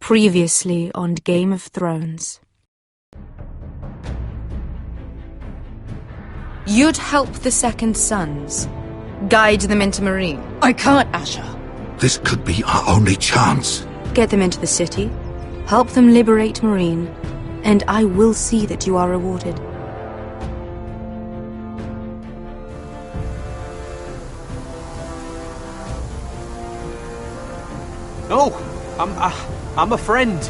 Previously on Game of Thrones. You'd help the Second Sons. Guide them into Meereen. I can't, Asha. This could be our only chance. Get them into the city. Help them liberate Meereen. And I will see that you are rewarded. No, I'm a friend.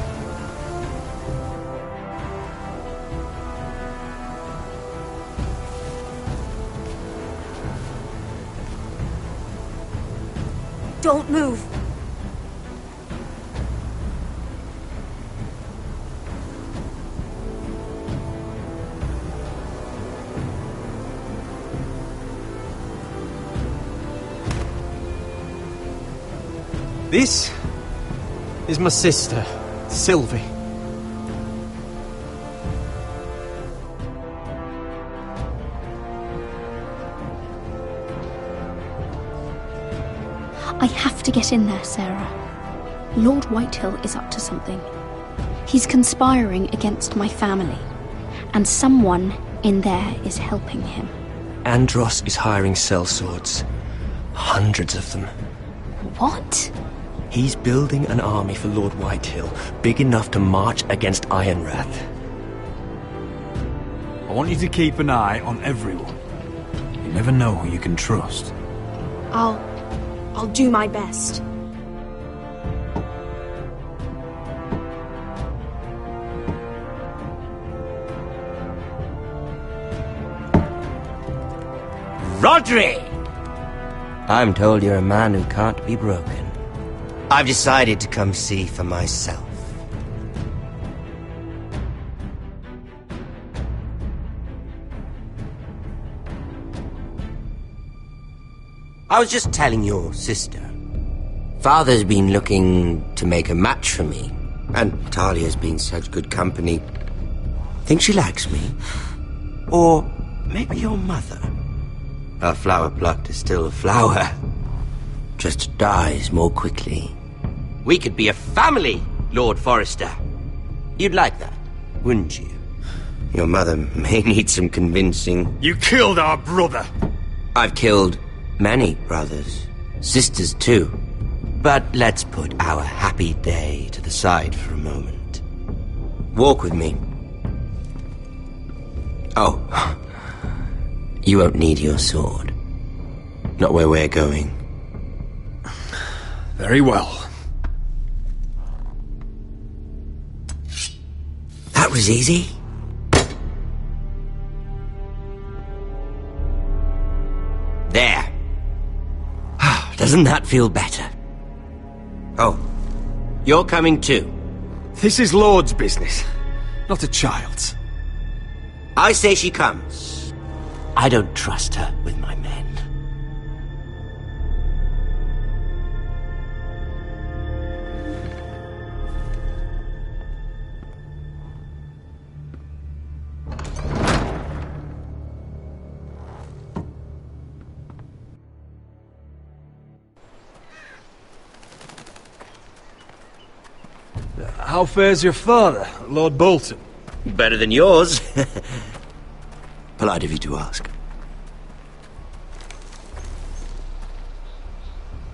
Don't move. This is my sister, Sylvie. I have to get in there, Sarah. Lord Whitehill is up to something. He's conspiring against my family, and someone in there is helping him. Andros is hiring sellswords. Hundreds of them. What? He's building an army for Lord Whitehill, big enough to march against Ironrath. I want you to keep an eye on everyone. You never know who you can trust. I'll do my best. Rodri! I'm told you're a man who can't be broken. I've decided to come see for myself. I was just telling your sister. Father's been looking to make a match for me, and Talia's been such good company. Think she likes me? Or maybe your mother? A flower plucked is still a flower. Just dies more quickly. We could be a family, Lord Forrester. You'd like that, wouldn't you? Your mother may need some convincing. You killed our brother! I've killed many brothers. Sisters, too. But let's put our happy day to the side for a moment. Walk with me. Oh. You won't need your sword. Not where we're going. Very well. That was easy. There. Doesn't that feel better? Oh, you're coming too. This is Lord's business, not a child's. I say she comes. I don't trust her with my men. How fares your father, Lord Bolton? Better than yours. Polite of you to ask.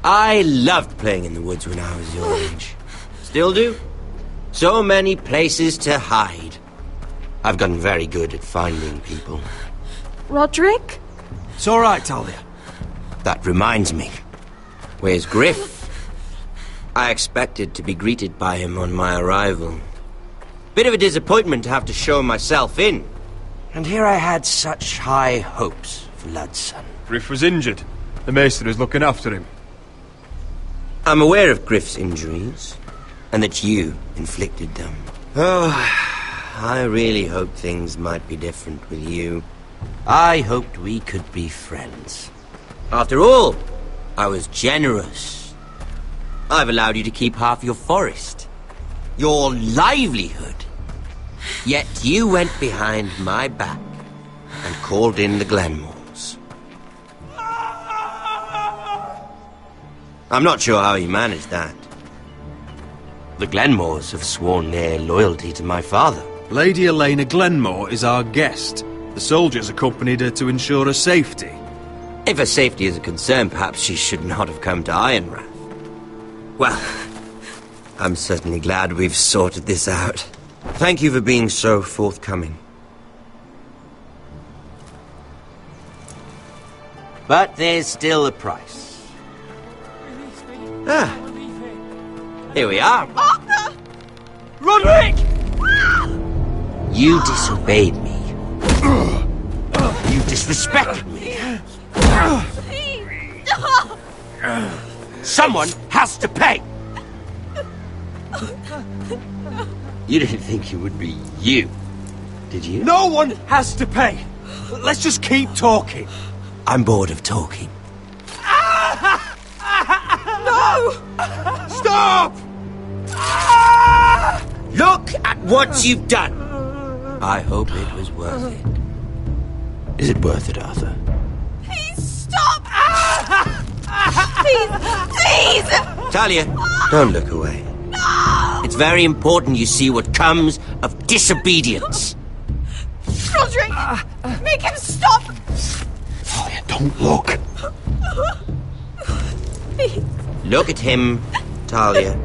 I loved playing in the woods when I was your age. Still do. So many places to hide. I've gotten very good at finding people. Roderick? It's all right, Talia. That reminds me. Where's Griff? I expected to be greeted by him on my arrival. Bit of a disappointment to have to show myself in. And here I had such high hopes for Ludson. Griff was injured. The maester is looking after him. I'm aware of Griff's injuries, and that you inflicted them. Oh, I really hoped things might be different with you. I hoped we could be friends. After all, I was generous. I've allowed you to keep half your forest. Your livelihood. Yet you went behind my back and called in the Glenmores. I'm not sure how you managed that. The Glenmores have sworn their loyalty to my father. Lady Elena Glenmore is our guest. The soldiers accompanied her to ensure her safety. If her safety is a concern, perhaps she should not have come to Ironrath. Well, I'm certainly glad we've sorted this out. Thank you for being so forthcoming. But there's still a price. Ah, here we are. Arthur! Roderick! You disobeyed me. You disrespected me. Someone has to pay! You didn't think it would be you, did you? No one has to pay! Let's just keep talking. I'm bored of talking. No! Stop! Look at what you've done! I hope it was worth it. Is it worth it, Arthur? Please stop! Please! Please! Talia, don't look away. No! It's very important you see what comes of disobedience. Roderick! Make him stop! Talia, don't look. Please. Look at him, Talia.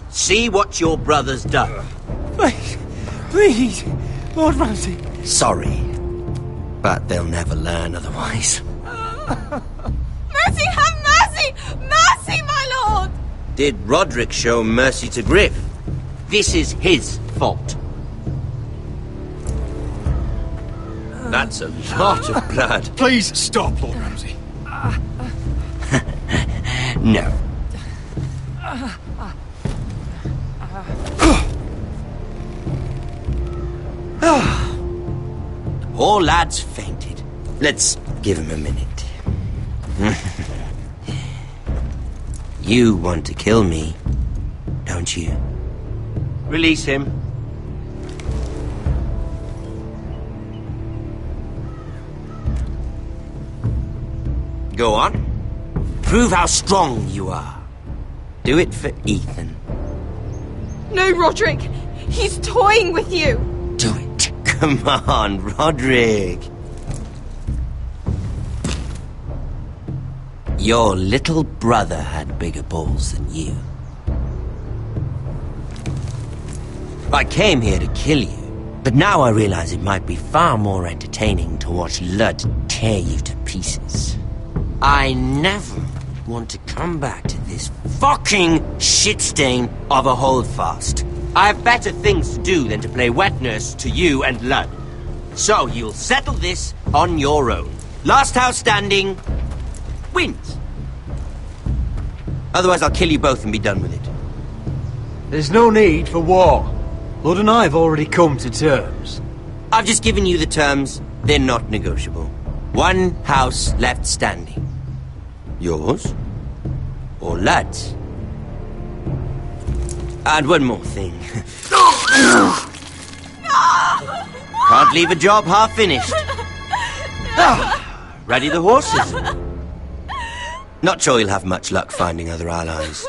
See what your brother's done. Please, Lord Ramsay. Sorry, but they'll never learn otherwise. Mercy, have mercy! Mercy, my lord! Did Roderick show mercy to Griff? This is his fault. That's a lot of blood. Please stop, Lord Ramsay. No. Poor lad's fainted. Let's give him a minute. You want to kill me, don't you? Release him. Go on. Prove how strong you are. Do it for Ethan. No, Roderick! He's toying with you! Do it. Come on, Roderick. Your little brother had bigger balls than you. I came here to kill you, but now I realize it might be far more entertaining to watch Lud tear you to pieces. I never want to come back to this fucking shit stain of a holdfast. I have better things to do than to play wet nurse to you and Lud. So you'll settle this on your own. Last house standing wins. Otherwise I'll kill you both and be done with it. There's no need for war. Lord and I have already come to terms. I've just given you the terms. They're not negotiable. One house left standing. Yours or Lud's? And one more thing. Can't leave a job half finished. Ready the horses? Not sure you'll have much luck finding other allies.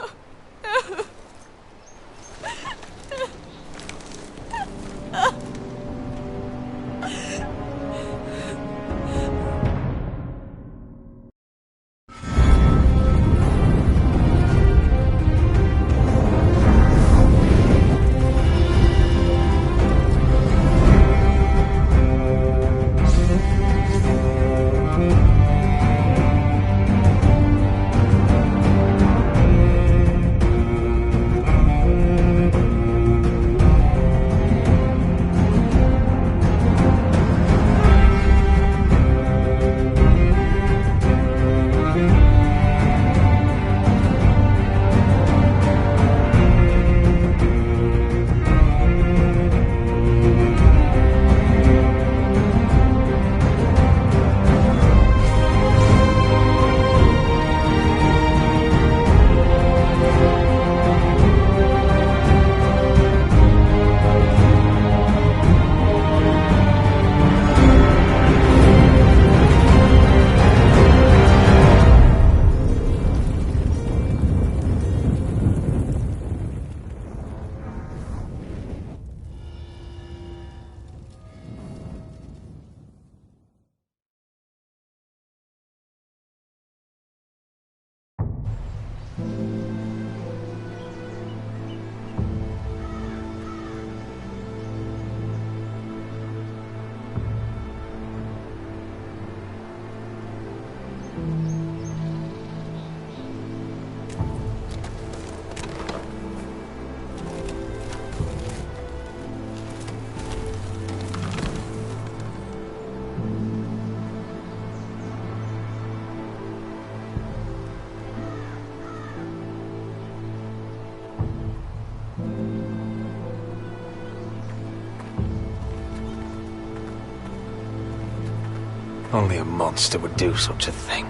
Only a monster would do such a thing.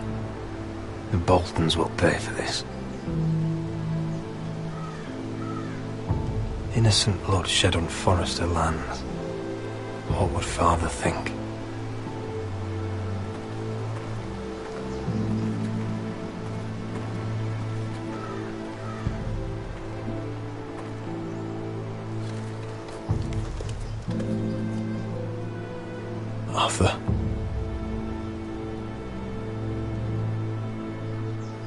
The Boltons will pay for this. Innocent blood shed on Forrester lands. What would Father think? Arthur.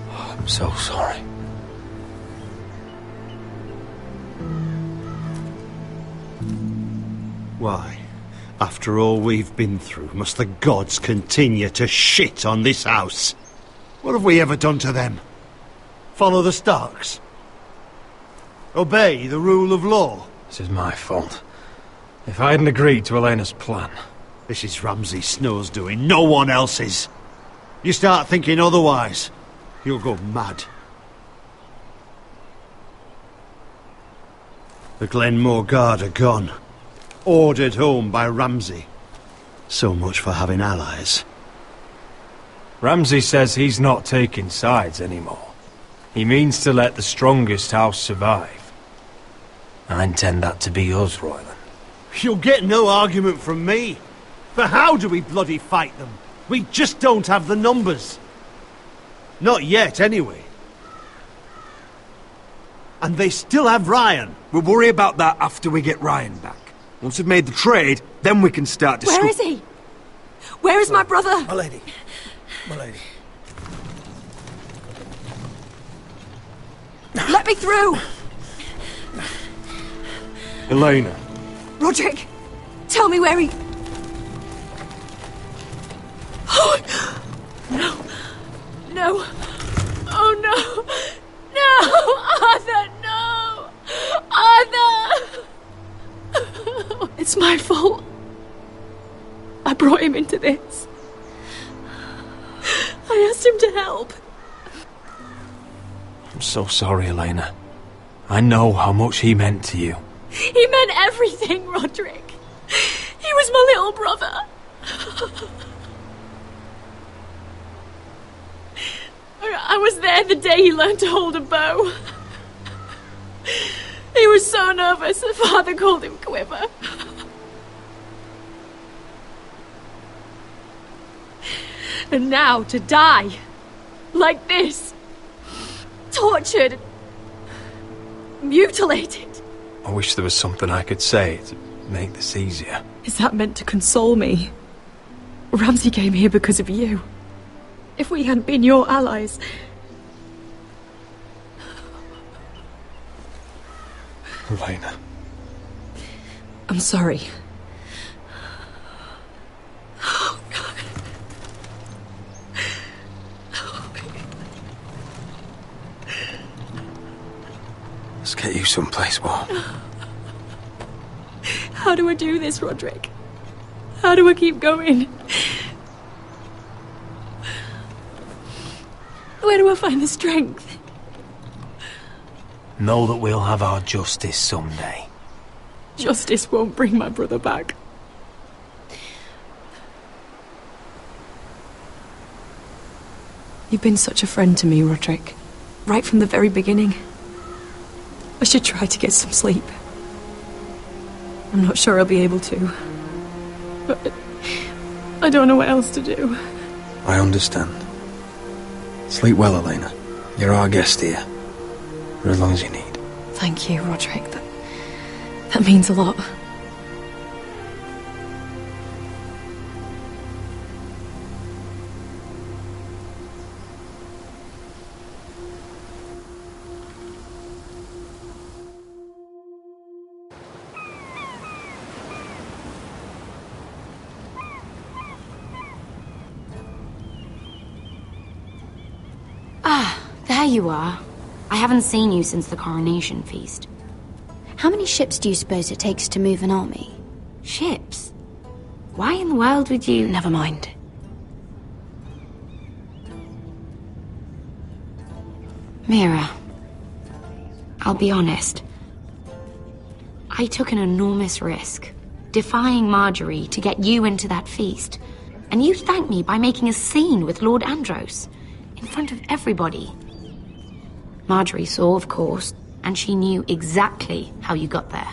Oh, I'm so sorry. Why, after all we've been through, must the gods continue to shit on this house? What have we ever done to them? Follow the Starks? Obey the rule of law? This is my fault. If I hadn't agreed to Elena's plan... This is Ramsay Snow's doing, no one else's. You start thinking otherwise, you'll go mad. The Glenmore Guard are gone. Ordered home by Ramsay. So much for having allies. Ramsay says he's not taking sides anymore. He means to let the strongest house survive. I intend that to be us, Royland. You'll get no argument from me. For how do we bloody fight them? We just don't have the numbers. Not yet, anyway. And they still have Ryan. We'll worry about that after we get Ryan back. Once we've made the trade, then we can start to... Where is he? Where is my brother? My lady. My lady. Let me through! Elena. Roderick, tell me where he... Oh, no. No. Oh, no. No! Arthur, no! Arthur! It's my fault. I brought him into this. I asked him to help. I'm so sorry, Elena. I know how much he meant to you. He meant everything, Roderick. He was my little brother. I was there the day he learned to hold a bow. He was so nervous that Father called him Quiver. And now to die. Like this. Tortured. Mutilated. I wish there was something I could say to make this easier. Is that meant to console me? Ramsay came here because of you. If we hadn't been your allies... Elena. I'm sorry. Oh, God. Let's get you someplace warm. How do I do this, Roderick? How do I keep going? Where do I find the strength? Know that we'll have our justice someday. Justice won't bring my brother back. You've been such a friend to me, Roderick. Right from the very beginning. I should try to get some sleep. I'm not sure I'll be able to. But I don't know what else to do. I understand. Sleep well, Elena. You're our guest here. For as long as you need. Thank you, Roderick. That means a lot. There you are. I haven't seen you since the coronation feast. How many ships do you suppose it takes to move an army? Ships? Why in the world would you... Never mind. Mira, I'll be honest. I took an enormous risk, defying Marjorie to get you into that feast. And you thank me by making a scene with Lord Andros, in front of everybody. Marjorie saw, of course, and she knew exactly how you got there.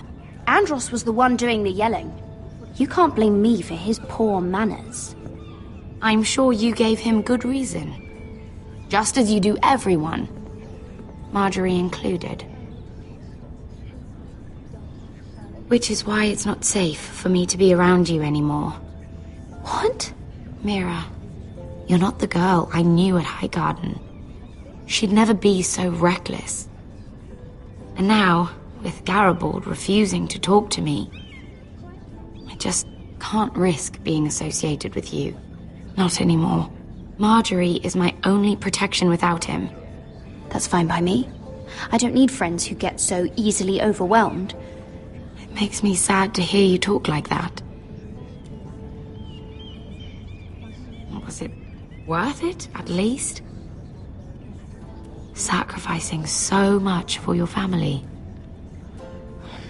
Andros was the one doing the yelling. You can't blame me for his poor manners. I'm sure you gave him good reason. Just as you do everyone, Marjorie included. Which is why it's not safe for me to be around you anymore. What? Mira, you're not the girl I knew at Highgarden. She'd never be so reckless. And now, with Garibald refusing to talk to me, I just can't risk being associated with you. Not anymore. Marjorie is my only protection without him. That's fine by me. I don't need friends who get so easily overwhelmed. It makes me sad to hear you talk like that. Was it worth it, at least? Sacrificing so much for your family.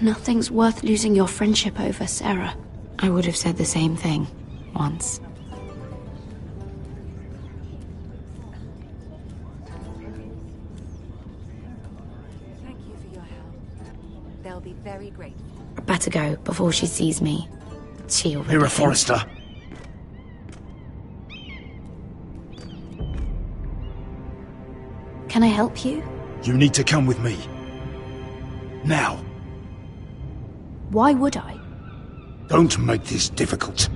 Nothing's worth losing your friendship over, Sarah. I would have said the same thing once. Thank you for your help. They'll be very grateful. I'd better go before she sees me. She already Mira thinks- Forrester. Can I help you? You need to come with me. Now. Why would I? Don't make this difficult.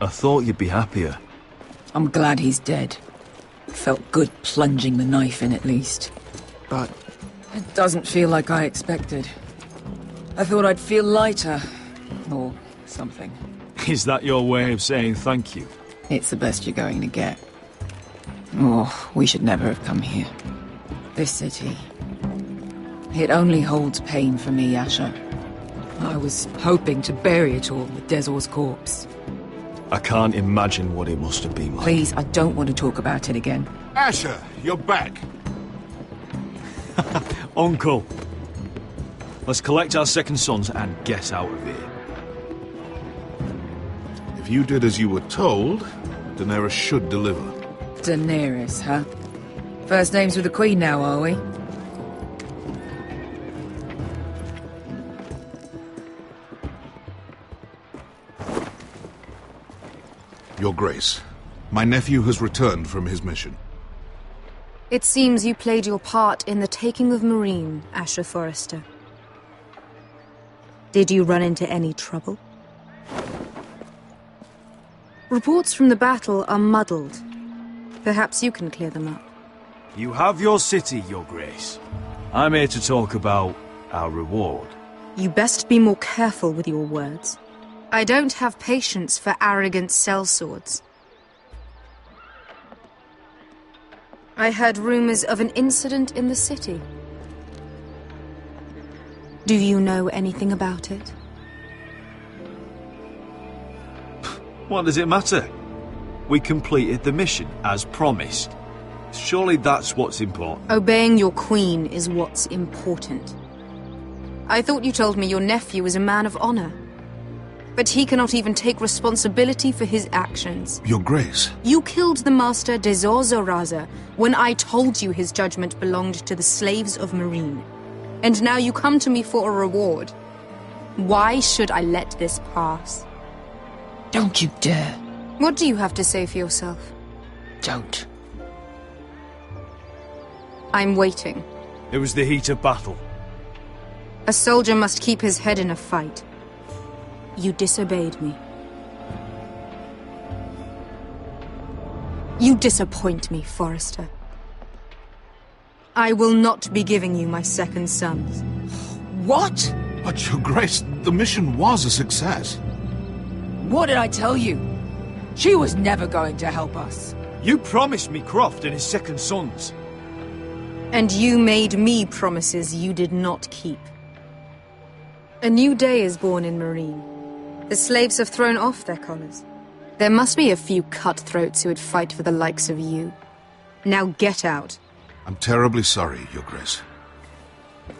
I thought you'd be happier. I'm glad he's dead. Felt good plunging the knife in at least. But it doesn't feel like I expected. I thought I'd feel lighter. Or something. Is that your way of saying thank you? It's the best you're going to get. Oh, we should never have come here. This city. It only holds pain for me, Asher. I was hoping to bury it all with Dezor's corpse. I can't imagine what it must have been like. Please, I don't want to talk about it again. Asher, you're back. Uncle. Let's collect our second sons and get out of here. If you did as you were told, Daenerys should deliver. Daenerys, huh? First names with the Queen now, are we? Your Grace, my nephew has returned from his mission. It seems you played your part in the taking of Meereen, Asher Forrester. Did you run into any trouble? Reports from the battle are muddled. Perhaps you can clear them up. You have your city, Your Grace. I'm here to talk about our reward. You best be more careful with your words. I don't have patience for arrogant sellswords. I heard rumors of an incident in the city. Do you know anything about it? What does it matter? We completed the mission, as promised. Surely that's what's important. Obeying your queen is what's important. I thought you told me your nephew was a man of honor. But he cannot even take responsibility for his actions. Your Grace. You killed the Master Dezor Zoraza when I told you his judgment belonged to the slaves of Meereen. And now you come to me for a reward. Why should I let this pass? Don't you dare. What do you have to say for yourself? Don't. I'm waiting. It was the heat of battle. A soldier must keep his head in a fight. You disobeyed me. You disappoint me, Forrester. I will not be giving you my second sons. What? But, Your Grace, the mission was a success. What did I tell you? She was never going to help us. You promised me Croft and his second sons. And you made me promises you did not keep. A new day is born in Meereen. The slaves have thrown off their collars. There must be a few cutthroats who would fight for the likes of you. Now get out. I'm terribly sorry, Your Grace.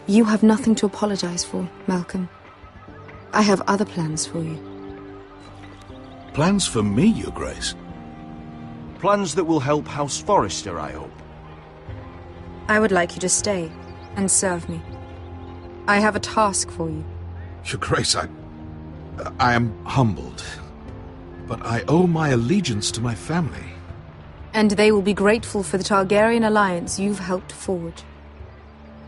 You have nothing to apologize for, Malcolm. I have other plans for you. Plans for me, Your Grace? Plans that will help House Forrester, I hope. I would like you to stay and serve me. I have a task for you. Your Grace, I am humbled, but I owe my allegiance to my family. And they will be grateful for the Targaryen alliance you've helped forge.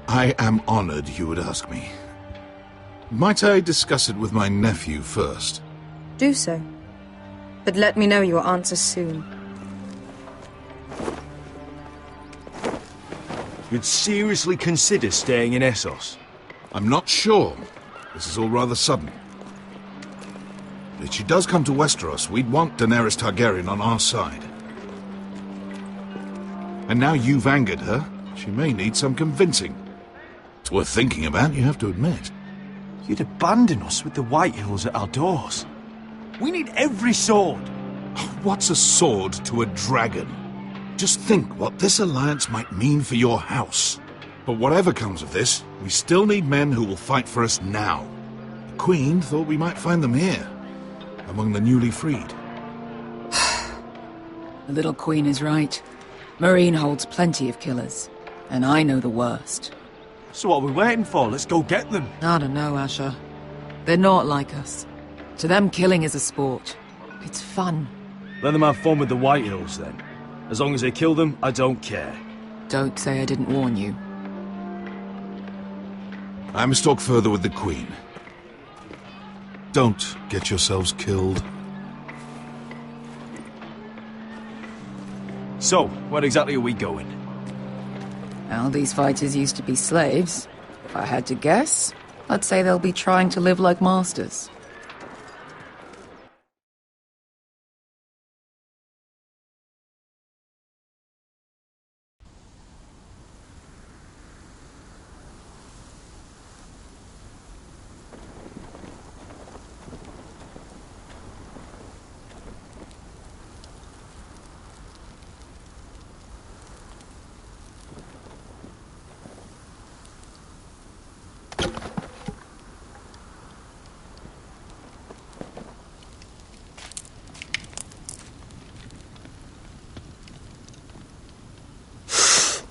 I am honored you would ask me. Might I discuss it with my nephew first? Do so. But let me know your answer soon. You'd seriously consider staying in Essos? I'm not sure. This is all rather sudden. But if she does come to Westeros, we'd want Daenerys Targaryen on our side. And now you've angered her, she may need some convincing. It's worth thinking about, you have to admit. You'd abandon us with the Whitehills at our doors. We need every sword. What's a sword to a dragon? Just think what this alliance might mean for your house. But whatever comes of this, we still need men who will fight for us now. The Queen thought we might find them here, among the newly freed. The little Queen is right. Meereen holds plenty of killers, and I know the worst. So what are we waiting for? Let's go get them. I don't know, Asher. They're not like us. To them, killing is a sport. It's fun. Let them have fun with the Whitehills, then. As long as they kill them, I don't care. Don't say I didn't warn you. I must talk further with the Queen. Don't get yourselves killed. So, where exactly are we going? Well, these fighters used to be slaves. If I had to guess, I'd say they'll be trying to live like masters.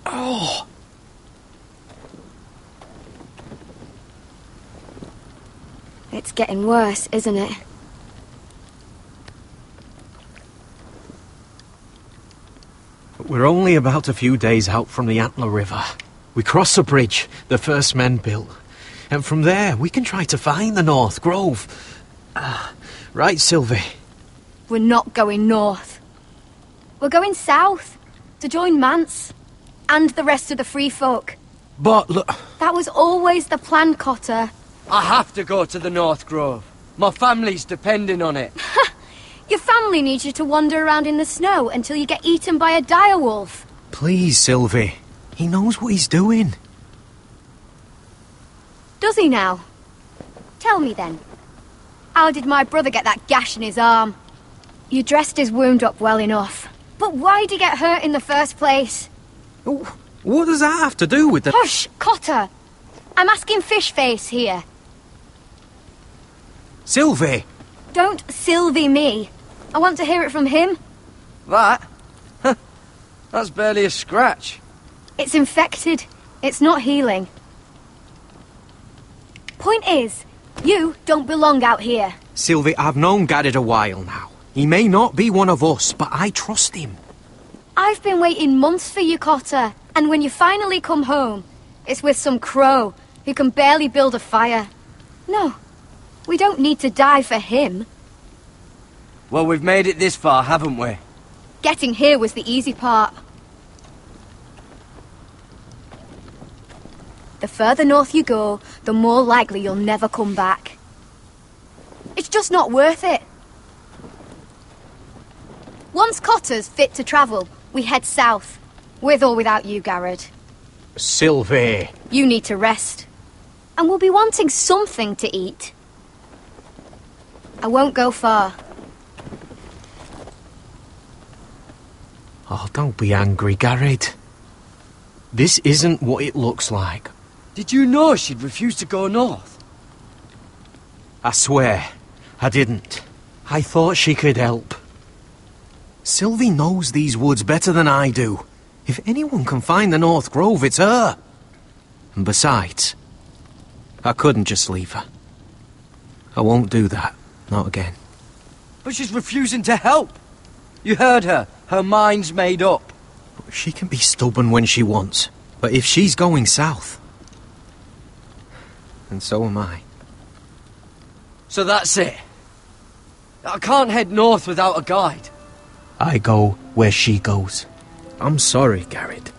Oh! It's getting worse, isn't it? We're only about a few days out from the Antler River. We cross a bridge the first men built. And from there, we can try to find the North Grove. Right, Sylvie? We're not going north. We're going south, to join Mance, and the rest of the Free Folk. But look... That was always the plan, Cotter. I have to go to the North Grove. My family's depending on it. Your family needs you to wander around in the snow until you get eaten by a direwolf. Please, Sylvie. He knows what he's doing. Does he now? Tell me then. How did my brother get that gash in his arm? You dressed his wound up well enough. But why'd he get hurt in the first place? What does that have to do with the... Hush, Cotter! I'm asking Fishface here. Sylvie! Don't Sylvie me. I want to hear it from him. That? That's barely a scratch. It's infected. It's not healing. Point is, you don't belong out here. Sylvie, I've known Garrett a while now. He may not be one of us, but I trust him. I've been waiting months for you, Cotter. And when you finally come home, it's with some crow who can barely build a fire. No, we don't need to die for him. Well, we've made it this far, haven't we? Getting here was the easy part. The further north you go, the more likely you'll never come back. It's just not worth it. Once Cotter's fit to travel, we head south. With or without you, Garrett. Sylvie! You need to rest. And we'll be wanting something to eat. I won't go far. Oh, don't be angry, Garrett. This isn't what it looks like. Did you know she'd refused to go north? I swear, I didn't. I thought she could help. Sylvie knows these woods better than I do. If anyone can find the North Grove, it's her. And besides, I couldn't just leave her. I won't do that. Not again. But she's refusing to help. You heard her. Her mind's made up. She can be stubborn when she wants. But if she's going south, then so am I. So that's it. I can't head north without a guide. I go where she goes. I'm sorry, Garrett.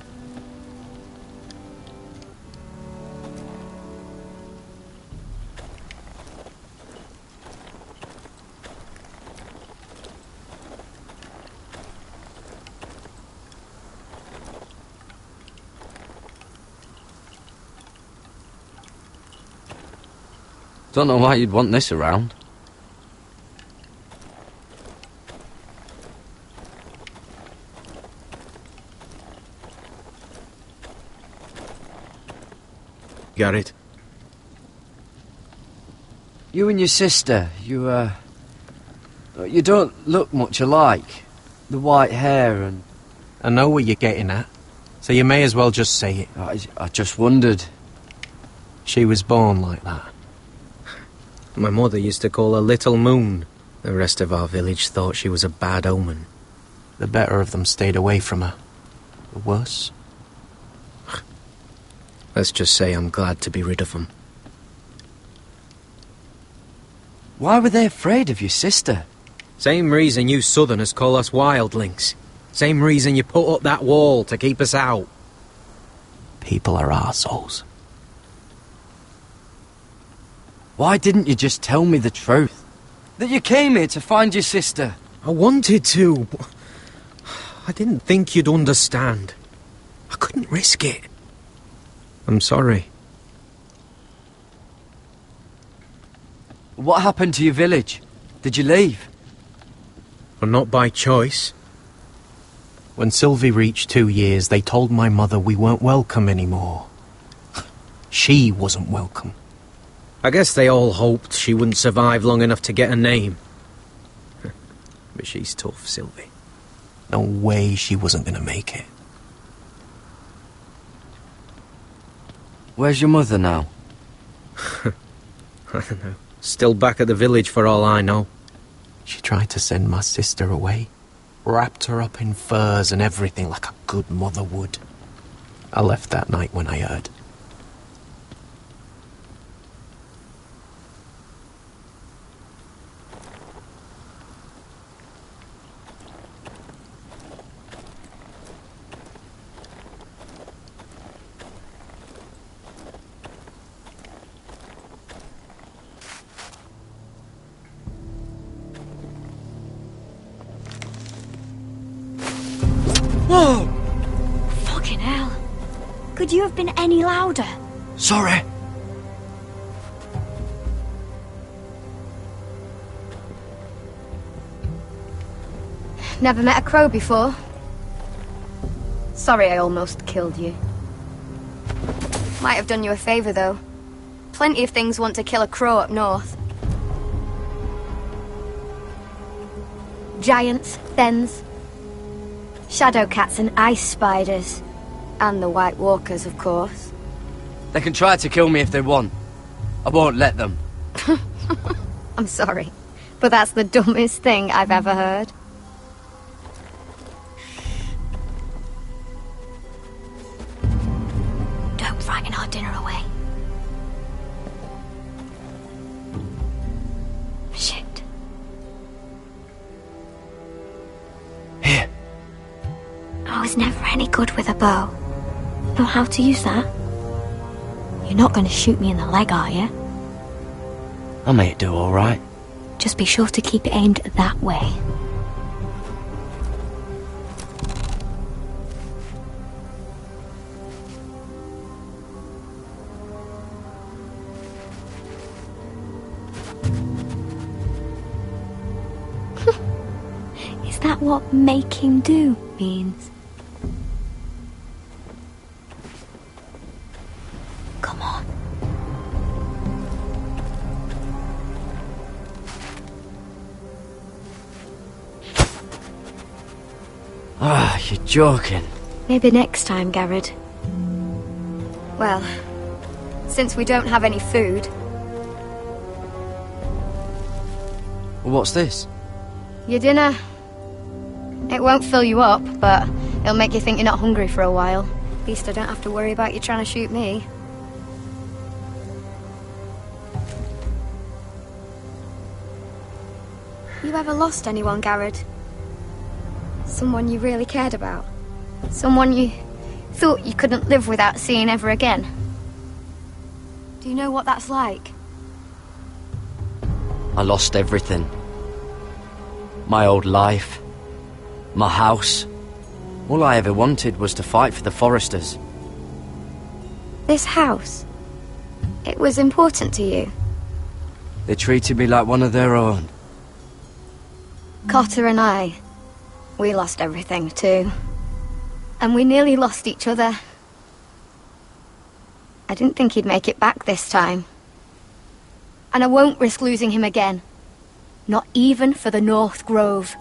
Don't know why you'd want this around. Garrett. You and your sister, you don't look much alike. The white hair and... I know what you're getting at, so you may as well just say it. I just wondered. She was born like that. My mother used to call her Little Moon. The rest of our village thought she was a bad omen. The better of them stayed away from her. The worse? Let's just say I'm glad to be rid of them. Why were they afraid of your sister? Same reason you Southerners call us wildlings. Same reason you put up that wall to keep us out. People are arseholes. Why didn't you just tell me the truth? That you came here to find your sister? I wanted to, but I didn't think you'd understand. I couldn't risk it. I'm sorry. What happened to your village? Did you leave? Well, not by choice. When Sylvie reached 2 years, they told my mother we weren't welcome anymore. She wasn't welcome. I guess they all hoped she wouldn't survive long enough to get a name. But she's tough, Sylvie. No way she wasn't gonna make it. Where's your mother now? I don't know. Still back at the village for all I know. She tried to send my sister away. Wrapped her up in furs and everything like a good mother would. I left that night when I heard. Whoa! Fucking hell. Could you have been any louder? Sorry. Never met a crow before. Sorry I almost killed you. Might have done you a favour, though. Plenty of things want to kill a crow up north. Giants, thens, shadow cats and ice spiders. And the White Walkers, of course. They can try to kill me if they want. I won't let them. I'm sorry, but that's the dumbest thing I've ever heard. Don't frighten our dinner away. Shit. Here. I was never any good with a bow. Know how to use that? You're not going to shoot me in the leg, are you? I may do all right. Just be sure to keep it aimed that way. that what make him do means? Come on. Ah, you're joking. Maybe next time, Garrett. Well, since we don't have any food... What's this? Your dinner. It won't fill you up, but it'll make you think you're not hungry for a while. At least I don't have to worry about you trying to shoot me. You ever lost anyone, Garrett? Someone you really cared about? Someone you thought you couldn't live without seeing ever again? Do you know what that's like? I lost everything. My old life. My house. All I ever wanted was to fight for the Forresters. This house, it was important to you? They treated me like one of their own. Cotter and I, we lost everything too. And we nearly lost each other. I didn't think he'd make it back this time. And I won't risk losing him again. Not even for the North Grove.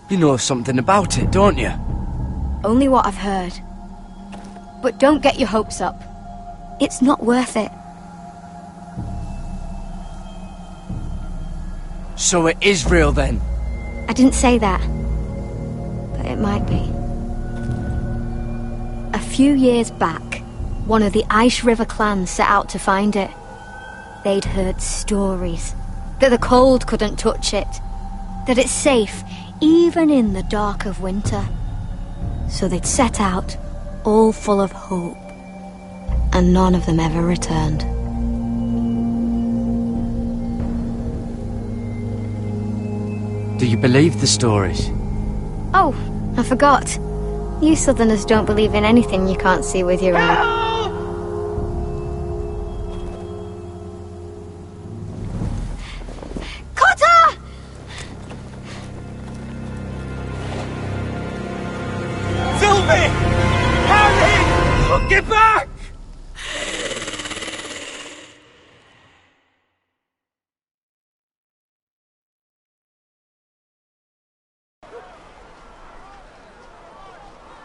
You know something about it, don't you? Only what I've heard. But don't get your hopes up. It's not worth it. So it is real then? I didn't say that. But it might be. A few years back, one of the Ice River clans set out to find it. They'd heard stories that the cold couldn't touch it, that it's safe even in the dark of winter. So they'd set out, all full of hope, and none of them ever returned. Do you believe the stories? Oh, I forgot. You Southerners don't believe in anything you can't see with your own. Get back!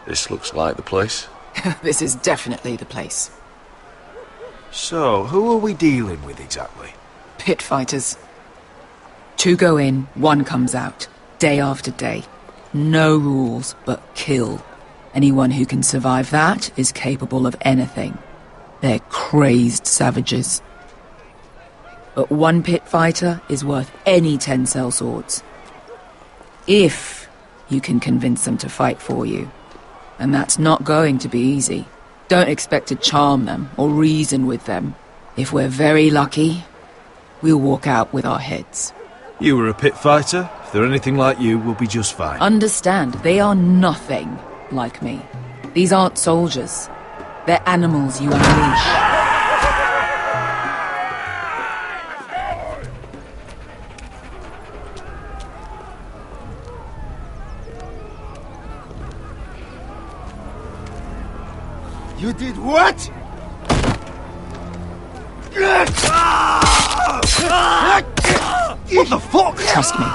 This looks like the place. This is definitely the place. So, who are we dealing with exactly? Pit fighters. 2 go in, 1 comes out. Day after day. No rules, but kill. Anyone who can survive that is capable of anything. They're crazed savages. But 1 pit fighter is worth any 10 sellswords. If you can convince them to fight for you. And that's not going to be easy. Don't expect to charm them or reason with them. If we're very lucky, we'll walk out with our heads. You were a pit fighter. If they're anything like you, we'll be just fine. Understand, they are nothing like me. These aren't soldiers. They're animals you unleash. You did what? What the fuck? Trust me,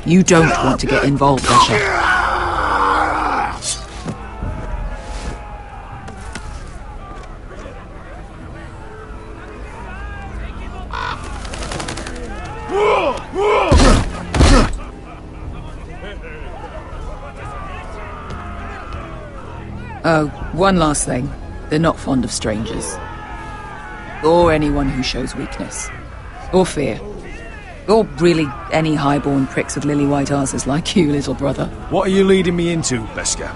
you don't want to get involved, Asher. Oh, one last thing. They're not fond of strangers. Or anyone who shows weakness. Or fear. Or really any highborn pricks with lily-white asses like you, little brother. What are you leading me into, Beskar?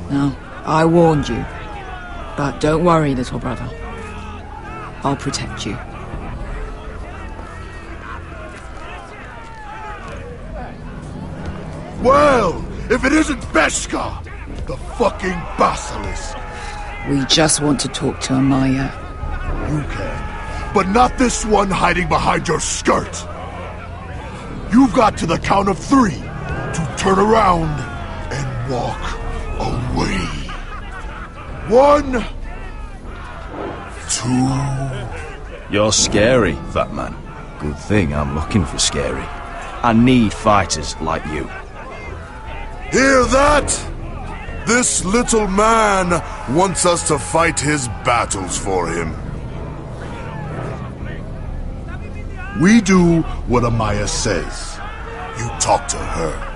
No, I warned you. But don't worry, little brother. I'll protect you. Well, if it isn't Beskar, the fucking basilisk. We just want to talk to Amaya. You can, but not this one hiding behind your skirt. You've got to the count of 3 to turn around and walk away. 1, 2... You're scary, fat man. Good thing I'm looking for scary. I need fighters like you. Hear that? This little man wants us to fight his battles for him. We do what Amaya says. You talk to her.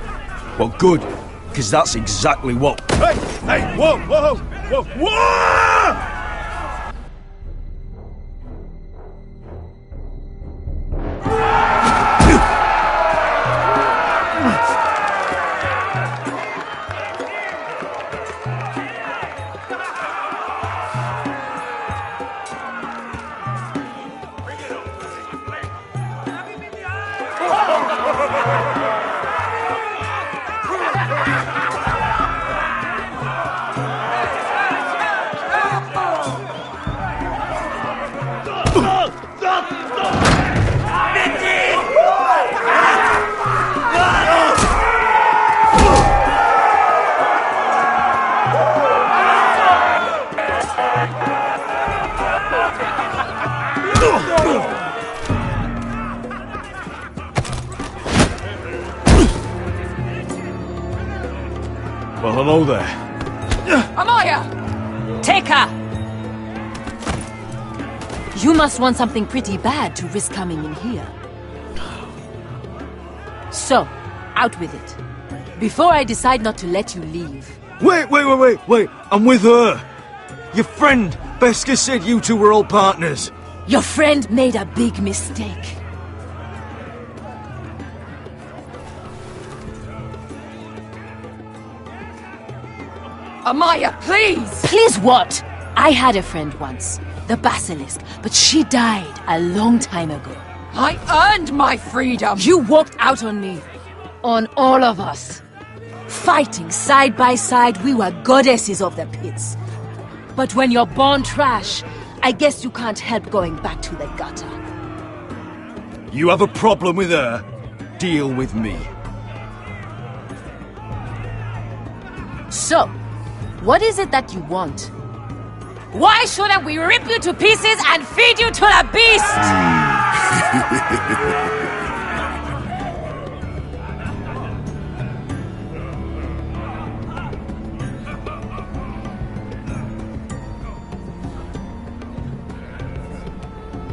Well, good, because that's exactly what... Hey, whoa, whoa, whoa, whoa! Well, hello there. Amaya! Take her! You must want something pretty bad to risk coming in here. So, out with it. Before I decide not to let you leave. Wait! I'm with her. Your friend, Beskha, said you two were all partners. Your friend made a big mistake. Amaya, please! Please what? I had a friend once, the Basilisk, but she died a long time ago. I earned my freedom! You walked out on me. On all of us. Fighting side by side, we were goddesses of the pits. But when you're born trash, I guess you can't help going back to the gutter. You have a problem with her? Deal with me. So, what is it that you want? Why shouldn't we rip you to pieces and feed you to the beast?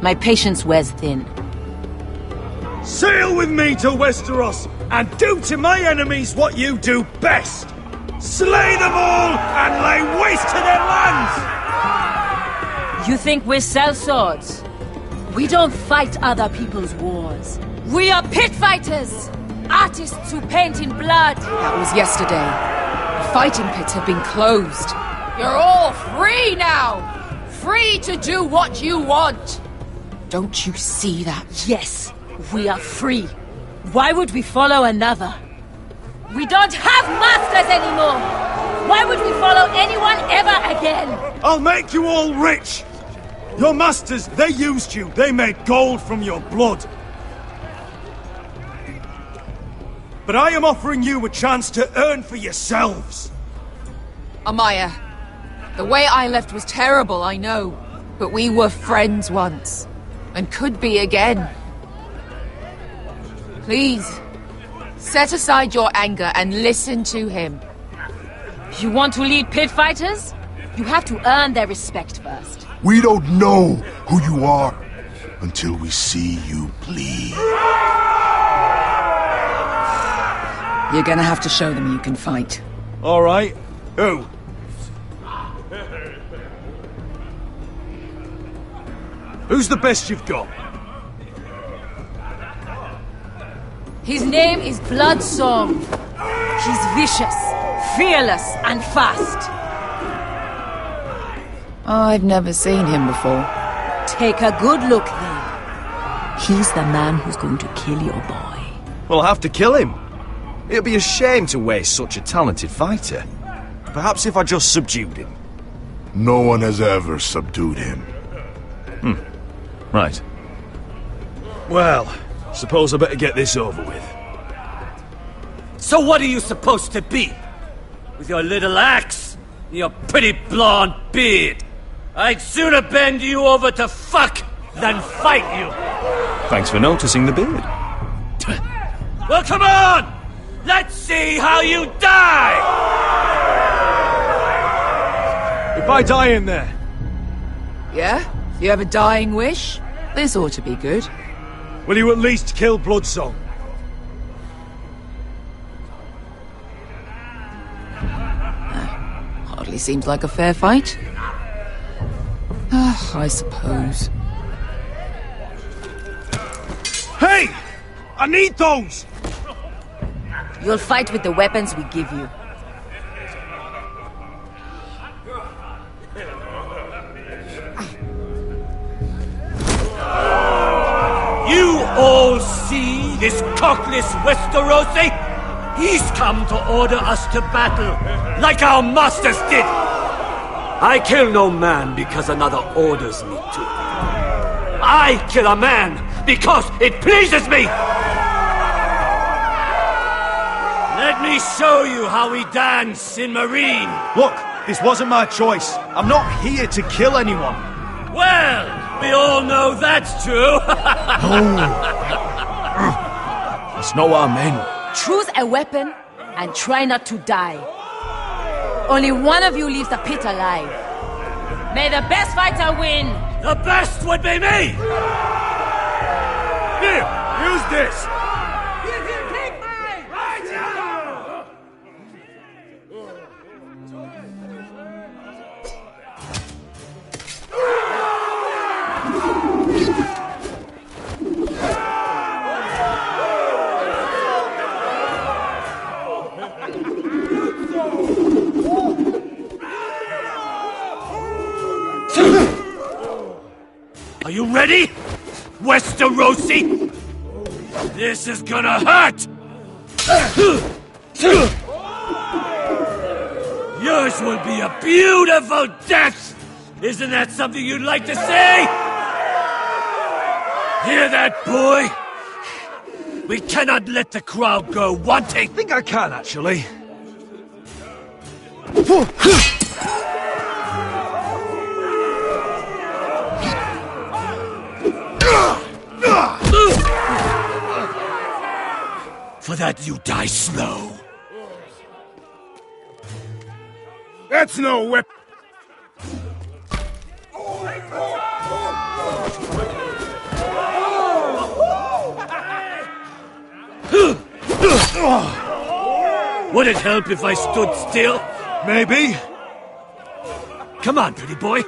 My patience wears thin. Sail with me to Westeros and do to my enemies what you do best. Slay them all and lay waste to their lands! You think we sell swords? We don't fight other people's wars. We are pit fighters! Artists who paint in blood! That was yesterday. The fighting pits have been closed. You're all free now! Free to do what you want! Don't you see that? Yes, we are free. Why would we follow another? We don't have masters anymore! Why would we follow anyone ever again? I'll make you all rich! Your masters, they used you. They made gold from your blood. But I am offering you a chance to earn for yourselves. Amaya, the way I left was terrible, I know. But we were friends once. And could be again. Please, set aside your anger and listen to him. You want to lead pit fighters? You have to earn their respect first. We don't know who you are until we see you bleed. You're gonna have to show them you can fight. All right. Who? Who's the best you've got? His name is Bloodsong. He's vicious, fearless, and fast. I've never seen him before. Take a good look then. He's the man who's going to kill your boy. Well, I'll have to kill him. It'd be a shame to waste such a talented fighter. Perhaps if I just subdued him. No one has ever subdued him. Right. Well, suppose I better get this over with. So what are you supposed to be? With your little axe and your pretty blonde beard? I'd sooner bend you over to fuck than fight you. Thanks for noticing the beard. Well, come on! Let's see how you die! If I die in there... Yeah? You have a dying wish? This ought to be good. Will you at least kill Bloodsong? Hardly seems like a fair fight. I suppose. Hey! I need those! You'll fight with the weapons we give you. You all see this cockless Westerosi? He's come to order us to battle, like our masters did. I kill no man because another orders me to. I kill a man because it pleases me! Let me show you how we dance in Marine. Look, this wasn't my choice. I'm not here to kill anyone. Well, we all know that's true. It's not what I meant. Choose a weapon and try not to die. Only one of you leaves the pit alive. May the best fighter win! The best would be me! Here, use this! Are you ready, Westerosi? This is gonna hurt! Yours will be a beautiful death! Isn't that something you'd like to say? Hear that, boy? We cannot let the crowd go wanting! I think I can, actually. For that you die slow. That's no weapon. Would it help if I stood still? Maybe. Come on, pretty boy.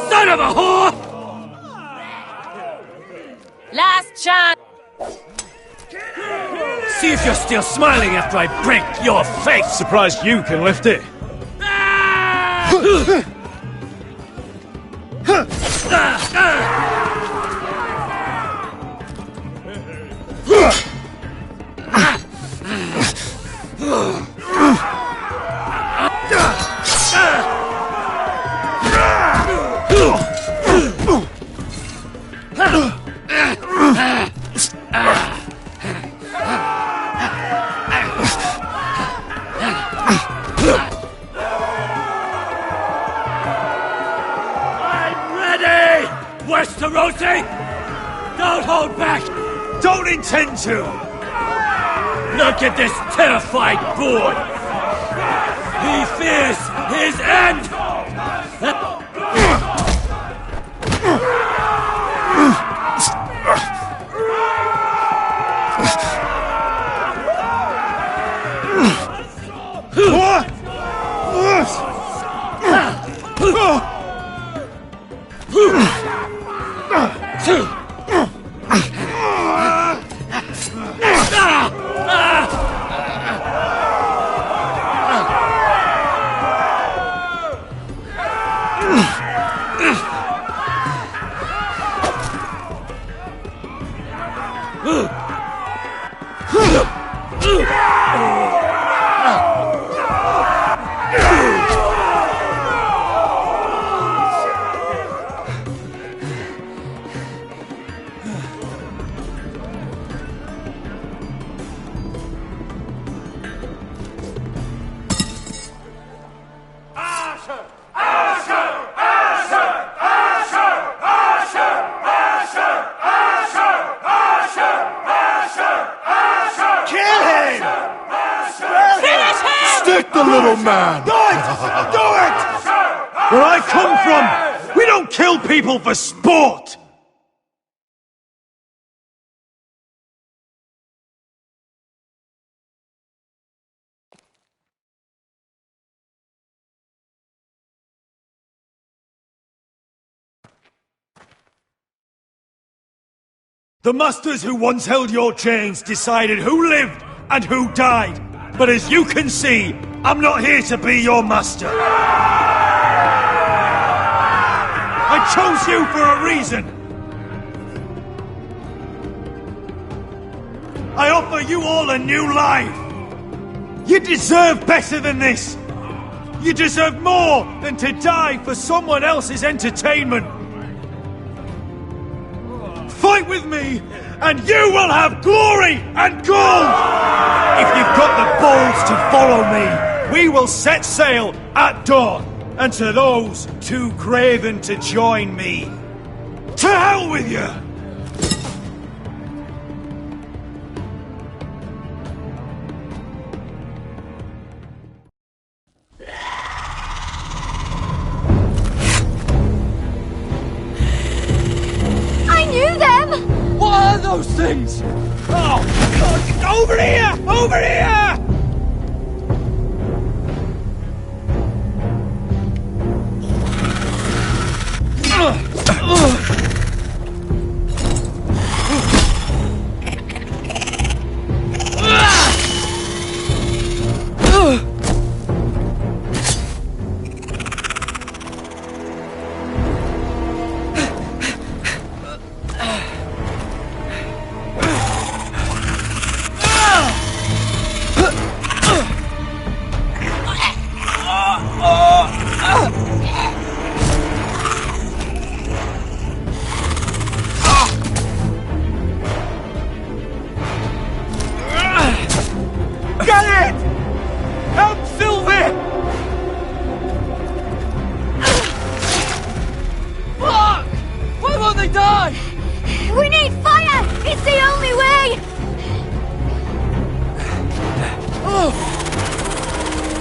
Son of a whore! Last chance! See if you're still smiling after I break your face! Surprised you can lift it. Westerosi! Don't hold back! Don't intend to! Look at this terrified boy! He fears his end! little man! Do it! Do it! Where I come from, we don't kill people for sport! The masters who once held your chains decided who lived and who died. But as you can see, I'm not here to be your master. I chose you for a reason. I offer you all a new life. You deserve better than this. You deserve more than to die for someone else's entertainment. Fight with me, and you will have glory and gold! If you've got the balls to follow me, we will set sail at dawn. And to those too craven to join me, to hell with you! What are those things? Oh, God! Over here! Over here!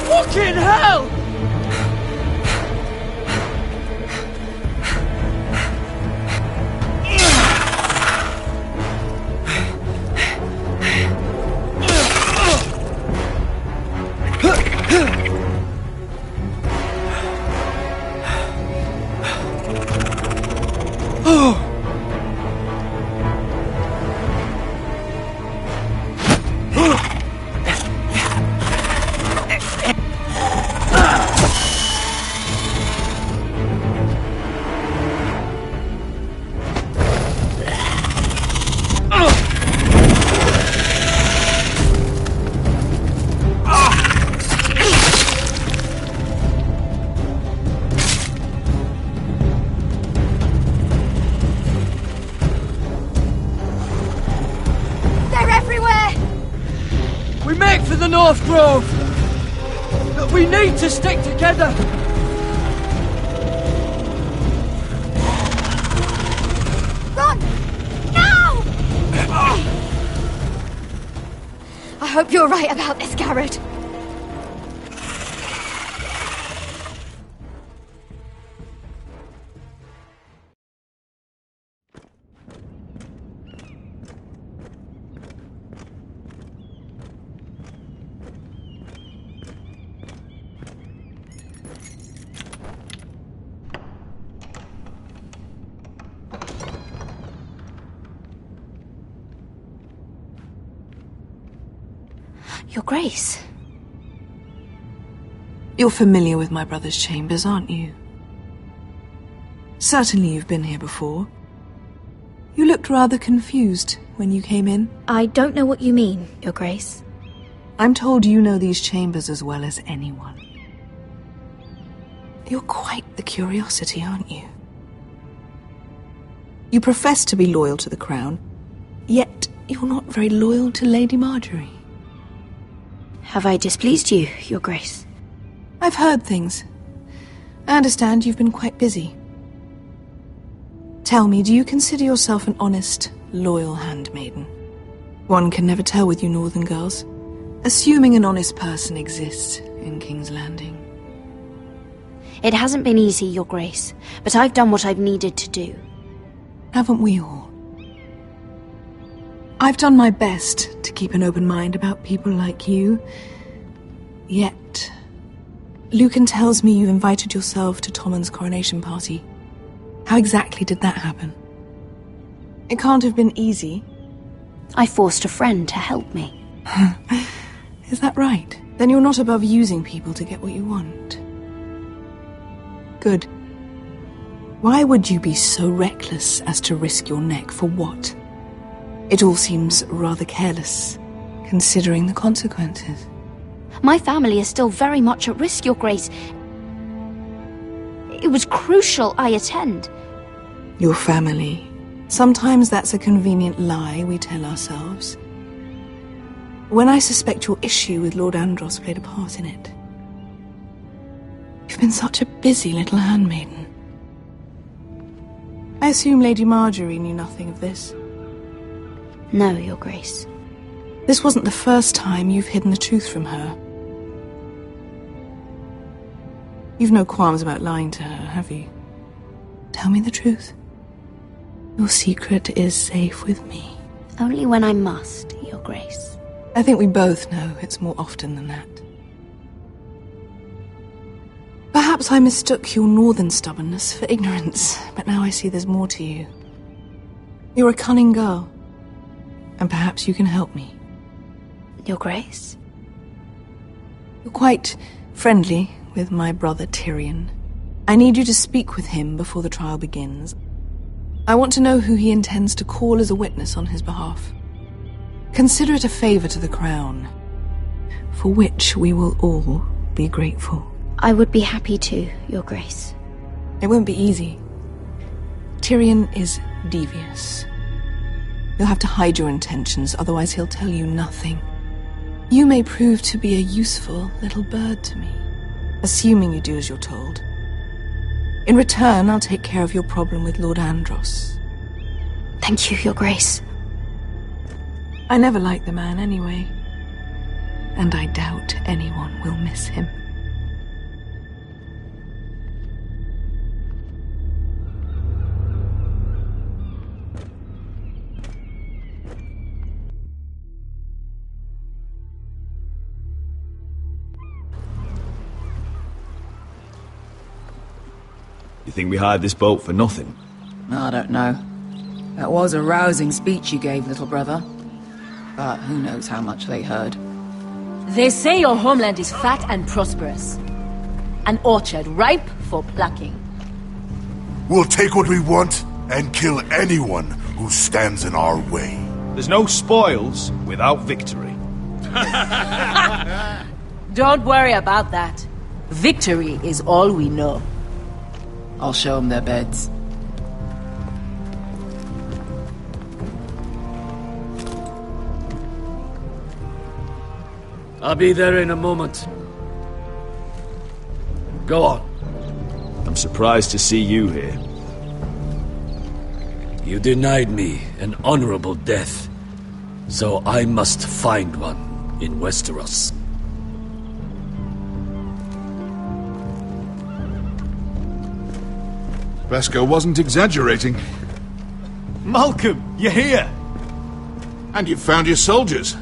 Fucking hell! The North Grove! But we need to stick together! Run! Now! I hope you're right about this, Garrett. Your Grace. You're familiar with my brother's chambers, aren't you? Certainly you've been here before. You looked rather confused when you came in. I don't know what you mean, Your Grace. I'm told you know these chambers as well as anyone. You're quite the curiosity, aren't you? You profess to be loyal to the crown, yet you're not very loyal to Lady Marjorie. Have I displeased you, Your Grace? I've heard things. I understand you've been quite busy. Tell me, do you consider yourself an honest, loyal handmaiden? One can never tell with you northern girls. Assuming an honest person exists in King's Landing. It hasn't been easy, Your Grace, but I've done what I've needed to do. Haven't we all? I've done my best to keep an open mind about people like you. Yet, Lucan tells me you invited yourself to Tommen's coronation party. How exactly did that happen? It can't have been easy. I forced a friend to help me. Is that right? Then you're not above using people to get what you want. Good. Why would you be so reckless as to risk your neck for what? It all seems rather careless, considering the consequences. My family is still very much at risk, Your Grace. It was crucial I attend. Your family. Sometimes that's a convenient lie we tell ourselves. When I suspect your issue with Lord Andros played a part in it. You've been such a busy little handmaiden. I assume Lady Marjorie knew nothing of this. No, Your Grace. This wasn't the first time you've hidden the truth from her. You've no qualms about lying to her, have you? Tell me the truth. Your secret is safe with me. Only when I must, Your Grace. I think we both know it's more often than that. Perhaps I mistook your northern stubbornness for ignorance, but now I see there's more to you. You're a cunning girl, and perhaps you can help me. Your Grace? You're quite friendly with my brother Tyrion. I need you to speak with him before the trial begins. I want to know who he intends to call as a witness on his behalf. Consider it a favor to the crown, for which we will all be grateful. I would be happy to, Your Grace. It won't be easy. Tyrion is devious. You'll have to hide your intentions, otherwise he'll tell you nothing. You may prove to be a useful little bird to me, assuming you do as you're told. In return, I'll take care of your problem with Lord Andros. Thank you, Your Grace. I never liked the man anyway, and I doubt anyone will miss him. You think we hired this boat for nothing? I don't know. That was a rousing speech you gave, little brother. But who knows how much they heard. They say your homeland is fat and prosperous. An orchard ripe for plucking. We'll take what we want and kill anyone who stands in our way. There's no spoils without victory. Don't worry about that. Victory is all we know. I'll show them their beds. I'll be there in a moment. Go on. I'm surprised to see you here. You denied me an honorable death, so I must find one in Westeros. Beskar wasn't exaggerating. Malcolm, you're here! And you've found your soldiers.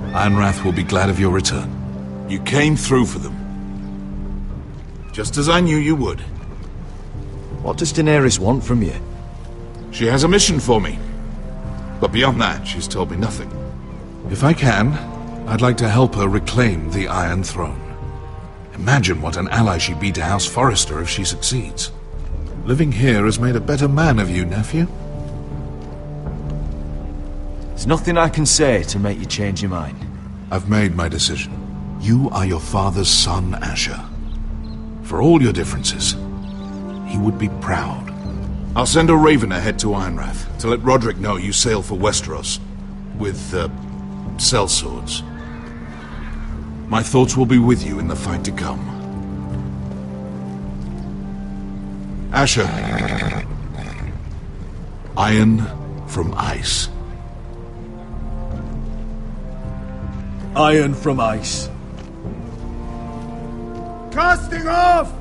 Ironrath will be glad of your return. You came through for them. Just as I knew you would. What does Daenerys want from you? She has a mission for me. But beyond that, she's told me nothing. If I can, I'd like to help her reclaim the Iron Throne. Imagine what an ally she'd be to House Forrester if she succeeds. Living here has made a better man of you, nephew. There's nothing I can say to make you change your mind. I've made my decision. You are your father's son, Asher. For all your differences, he would be proud. I'll send a raven ahead to Ironrath to let Roderick know you sail for Westeros with, sellswords. My thoughts will be with you in the fight to come. Asher. Iron from ice. Iron from ice. Casting off!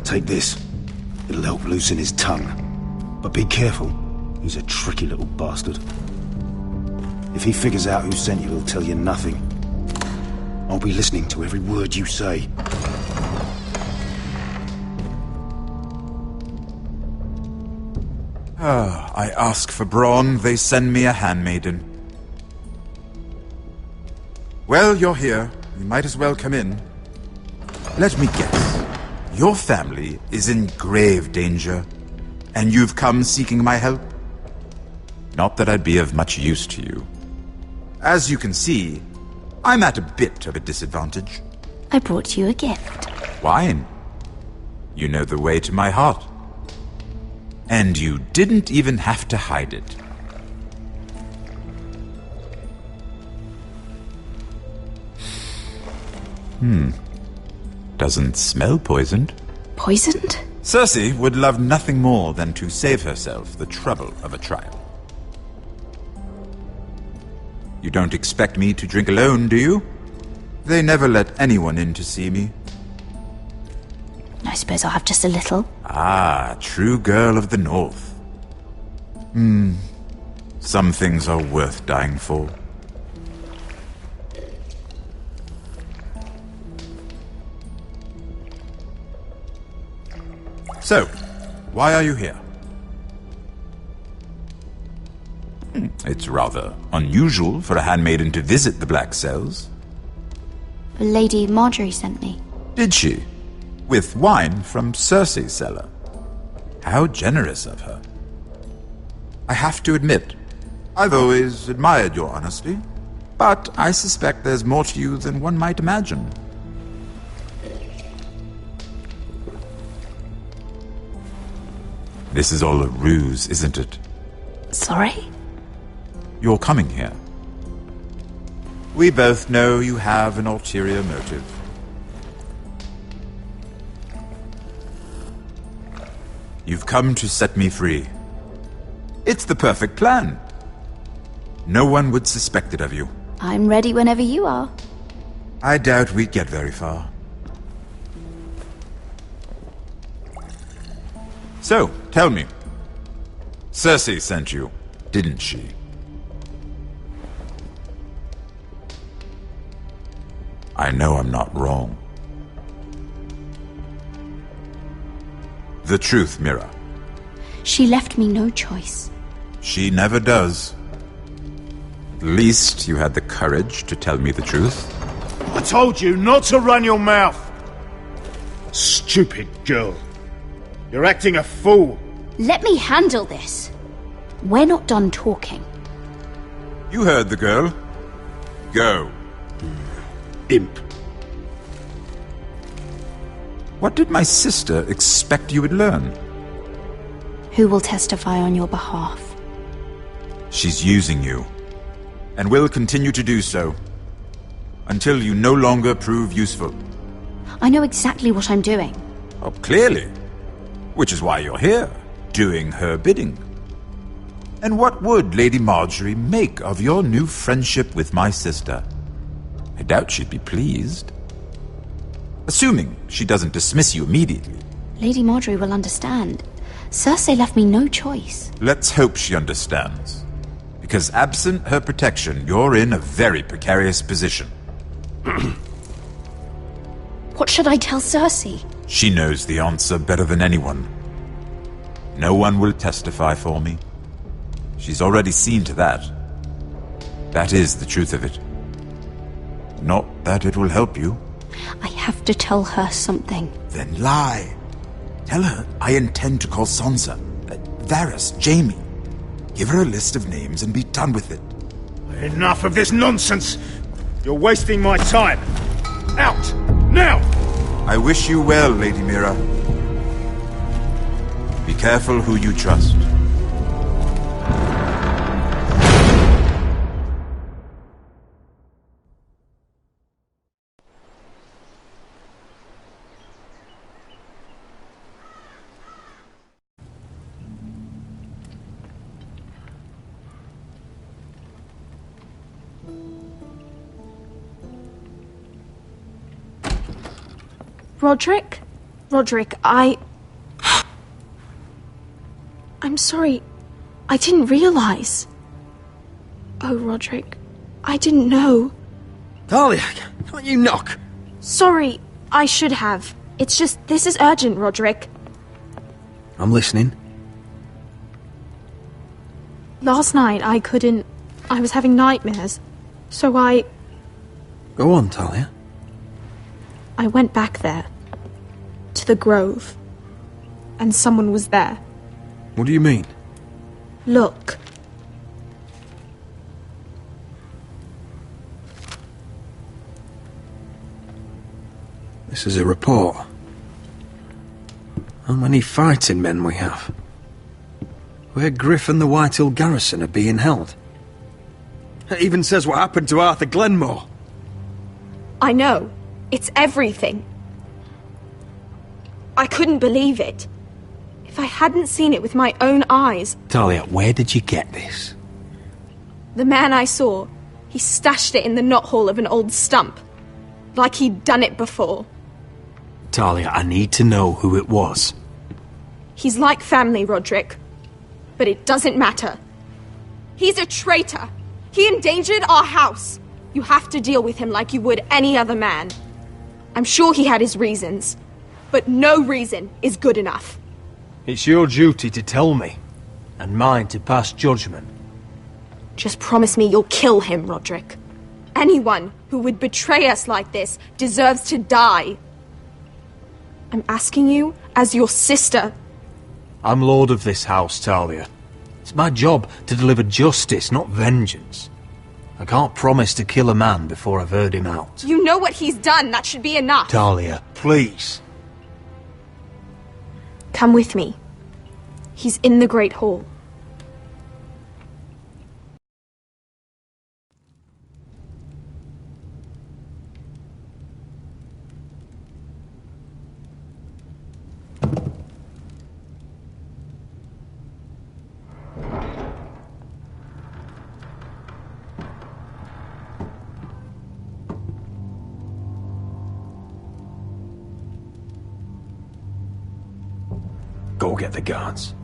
Take this. It'll help loosen his tongue. But be careful. He's a tricky little bastard. If he figures out who sent you, he'll tell you nothing. I'll be listening to every word you say. I ask for brawn, they send me a handmaiden. Well, you're here. You might as well come in. Let me guess. Your family is in grave danger, and you've come seeking my help? Not that I'd be of much use to you. As you can see, I'm at a bit of a disadvantage. I brought you a gift. Wine. You know the way to my heart. And you didn't even have to hide it. Doesn't smell poisoned. Poisoned? Cersei would love nothing more than to save herself the trouble of a trial. You don't expect me to drink alone, do you? They never let anyone in to see me. I suppose I'll have just a little. Ah, true girl of the North. Some things are worth dying for. So, why are you here? It's rather unusual for a handmaiden to visit the Black Cells. Lady Marjorie sent me. Did she? With wine from Cersei's cellar. How generous of her. I have to admit, I've always admired your honesty, but I suspect there's more to you than one might imagine. This is all a ruse, isn't it? Sorry? You're coming here. We both know you have an ulterior motive. You've come to set me free. It's the perfect plan. No one would suspect it of you. I'm ready whenever you are. I doubt we'd get very far. So, tell me. Cersei sent you, didn't she? I know I'm not wrong. The truth, Mira. She left me no choice. She never does. At least you had the courage to tell me the truth. I told you not to run your mouth! Stupid girl. You're acting a fool. Let me handle this. We're not done talking. You heard the girl. Go. Imp. What did my sister expect you would learn? Who will testify on your behalf? She's using you, and will continue to do so, until you no longer prove useful. I know exactly what I'm doing. Oh, clearly. Which is why you're here, doing her bidding. And what would Lady Marjorie make of your new friendship with my sister? I doubt she'd be pleased. Assuming she doesn't dismiss you immediately. Lady Marjorie will understand. Cersei left me no choice. Let's hope she understands. Because absent her protection, you're in a very precarious position. What should I tell Cersei? She knows the answer better than anyone. No one will testify for me. She's already seen to that. That is the truth of it. Not that it will help you. I have to tell her something. Then lie. Tell her I intend to call Sansa, Varys, Jaime. Give her a list of names and be done with it. Enough of this nonsense! You're wasting my time! Out! Now! I wish you well, Lady Mira. Be careful who you trust. Roderick? Roderick, I'm sorry. I didn't realize. Oh, Roderick, I didn't know. Talia, can't you knock? Sorry, I should have. It's just, this is urgent, Roderick. I'm listening. Last night, I was having nightmares. So Go on, Talia. I went back there. To the grove. And someone was there. What do you mean? Look. This is a report. How many fighting men we have? Where Griff and the Whitehill garrison are being held. It even says what happened to Arthur Glenmore. I know. It's everything. I couldn't believe it. If I hadn't seen it with my own eyes... Talia, where did you get this? The man I saw, he stashed it in the knothole of an old stump. Like he'd done it before. Talia, I need to know who it was. He's like family, Roderick. But it doesn't matter. He's a traitor. He endangered our house. You have to deal with him like you would any other man. I'm sure he had his reasons. But no reason is good enough. It's your duty to tell me, and mine to pass judgment. Just promise me you'll kill him, Roderick. Anyone who would betray us like this deserves to die. I'm asking you as your sister. I'm lord of this house, Talia. It's my job to deliver justice, not vengeance. I can't promise to kill a man before I've heard him out. You know what he's done. That should be enough. Talia, please. Come with me. He's in the Great Hall. Go get the guards.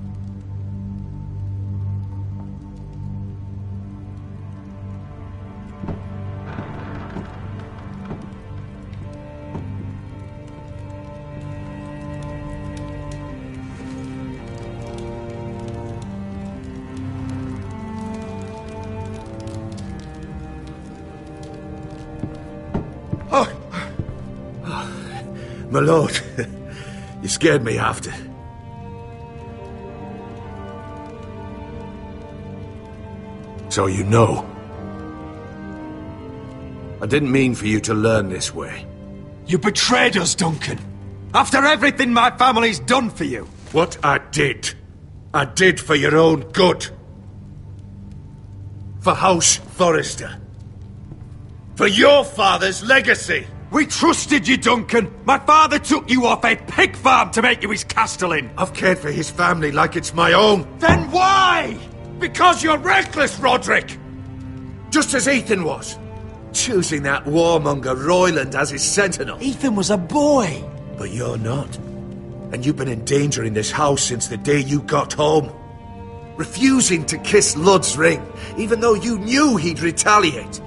My lord, you scared me after. So you know. I didn't mean for you to learn this way. You betrayed us, Duncan. After everything my family's done for you. What I did for your own good. For House Forrester. For your father's legacy. We trusted you, Duncan. My father took you off a pig farm to make you his castellan. I've cared for his family like it's my own. Then why? Because you're reckless, Roderick! Just as Ethan was. Choosing that warmonger Royland as his sentinel. Ethan was a boy. But you're not. And you've been in danger in this house since the day you got home. Refusing to kiss Lud's ring, even though you knew he'd retaliate.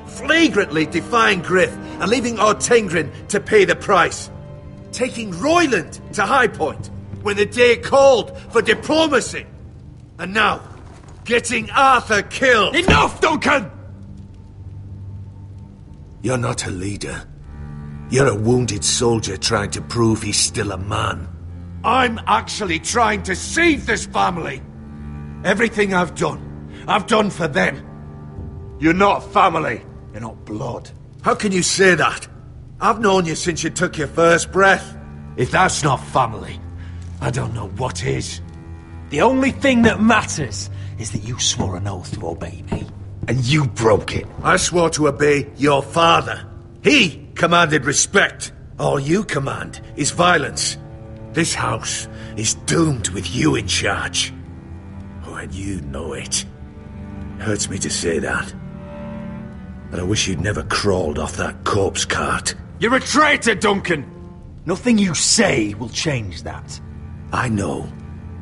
Flagrantly defying Griff and leaving Ortengrin to pay the price. Taking Royland to High Point when the day called for diplomacy. And now, getting Arthur killed. Enough, Duncan! You're not a leader. You're a wounded soldier trying to prove he's still a man. I'm actually trying to save this family. Everything I've done for them. You're not family. You're not blood. How can you say that? I've known you since you took your first breath. If that's not family, I don't know what is. The only thing that matters is that you swore an oath to obey me. And you broke it. I swore to obey your father. He commanded respect. All you command is violence. This house is doomed with you in charge. Oh, and you know it. Hurts me to say that. But I wish you'd never crawled off that corpse cart. You're a traitor, Duncan! Nothing you say will change that. I know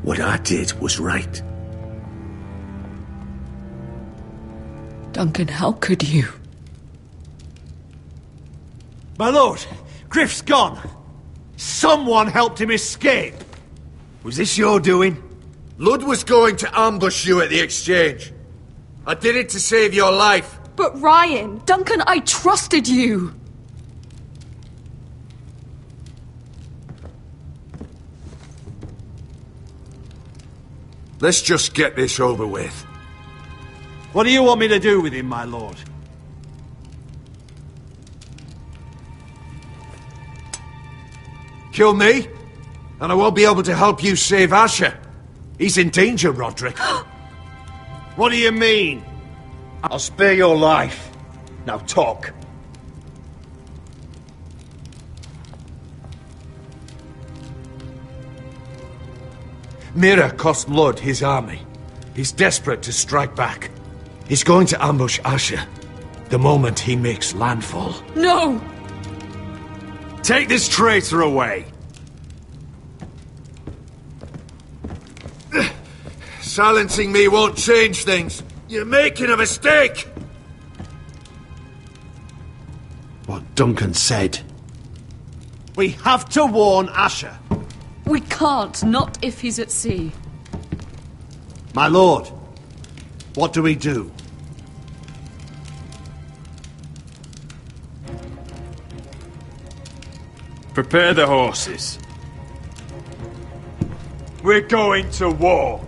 what I did was right. Duncan, how could you? My lord, Griff's gone. Someone helped him escape. Was this your doing? Lud was going to ambush you at the exchange. I did it to save your life. But Ryan... Duncan, I trusted you! Let's just get this over with. What do you want me to do with him, my lord? Kill me, and I won't be able to help you save Asher. He's in danger, Roderick. What do you mean? I'll spare your life. Now talk. Mira cost Lud his army. He's desperate to strike back. He's going to ambush Asher the moment he makes landfall. No! Take this traitor away. Silencing me won't change things. You're making a mistake! What Duncan said. We have to warn Asher. We can't, not if he's at sea. My lord, what do we do? Prepare the horses. We're going to war.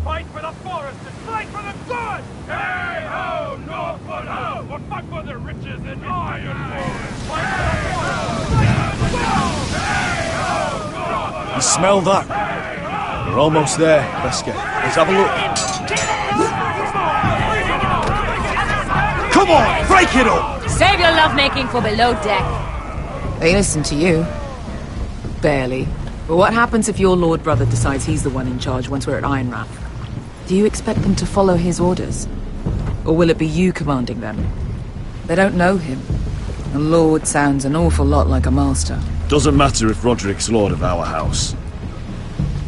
Fight for the forest and fight for the good! Hey ho, Northwood ho! Or fight for the riches and ironwood! Fight for the forest! Fight for the good! Hey ho, Northwood! You smell that? We're almost there, Wesker. Let's have a look. Come on, break it up! Save your lovemaking for below deck. They listen to you. Barely. But what happens if your lord brother decides he's the one in charge once we're at Ironrath? Do you expect them to follow his orders? Or will it be you commanding them? They don't know him. A lord sounds an awful lot like a master. Doesn't matter if Roderick's lord of our house.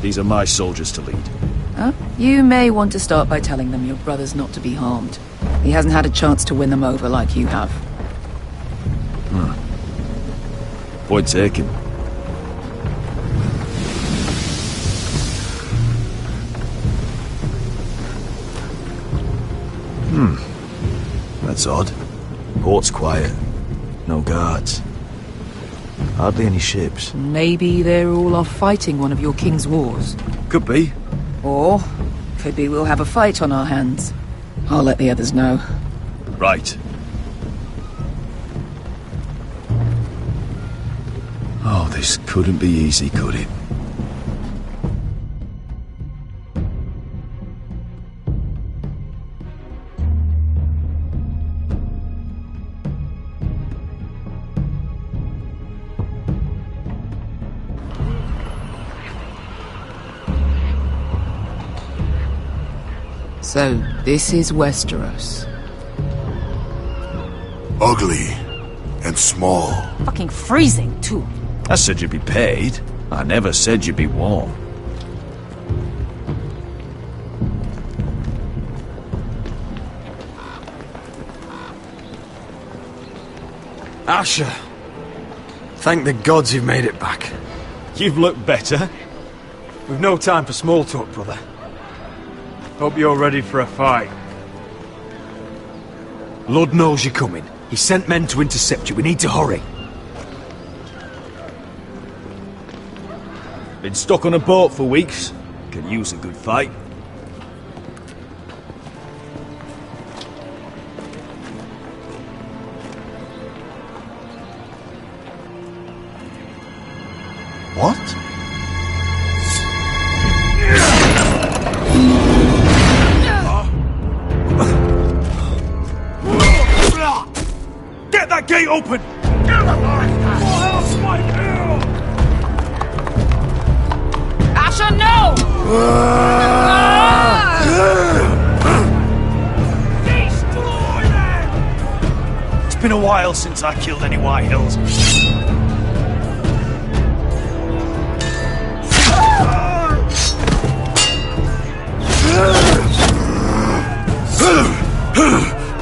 These are my soldiers to lead. Huh? You may want to start by telling them your brother's not to be harmed. He hasn't had a chance to win them over like you have. Point taken. That's odd. Port's quiet. No guards. Hardly any ships. Maybe they're all off fighting one of your king's wars. Could be. Or, could be we'll have a fight on our hands. I'll let the others know. Right. Oh, this couldn't be easy, could it? So, this is Westeros. Ugly and small. Fucking freezing, too. I said you'd be paid. I never said you'd be warm. Asher. Thank the gods you've made it back. You've looked better. We've no time for small talk, brother. Hope you're ready for a fight. Lord knows you're coming. He sent men to intercept you. We need to hurry. Been stuck on a boat for weeks. Can use a good fight. What? Get that gate open! Asher, no! It's been a while since I killed any White Hills.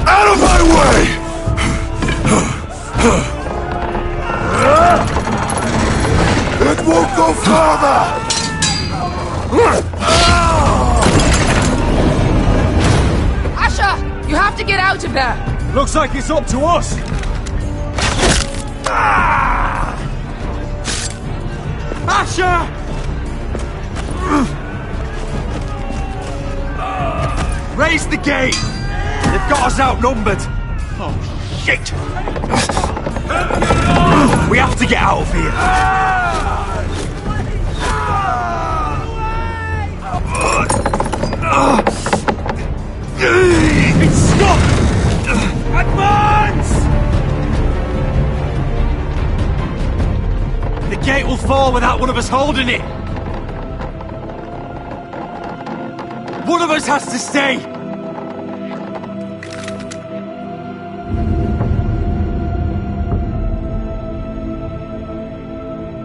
Out of my way! It won't go further! Asher, you have to get out of there! Looks like it's up to us! Asher! Raise the gate! They've got us outnumbered! Oh, shit! We have to get out of here! It's stuck! Advance! The gate will fall without one of us holding it! One of us has to stay!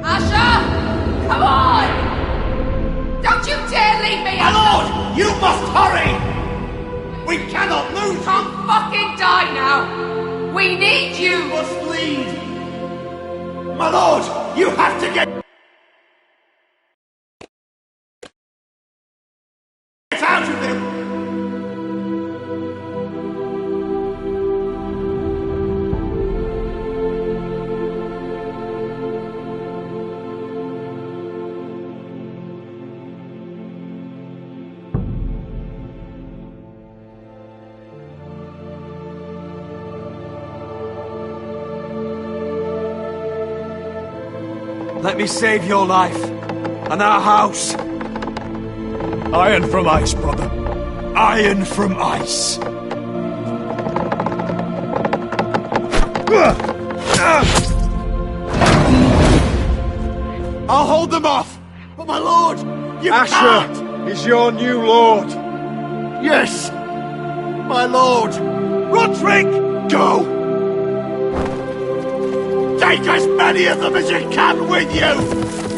Asher! Come on! Don't you dare leave me, My lord! You must hurry! We cannot lose! Can't fucking die now! We need you! You must lead! My lord! You have to get out of him! Let me save your life and our house. Iron from ice, brother. Iron from ice. I'll hold them off, but my lord, you Asher is your new lord. Yes, my lord. Roderick, go. Take as many of them as you can with you!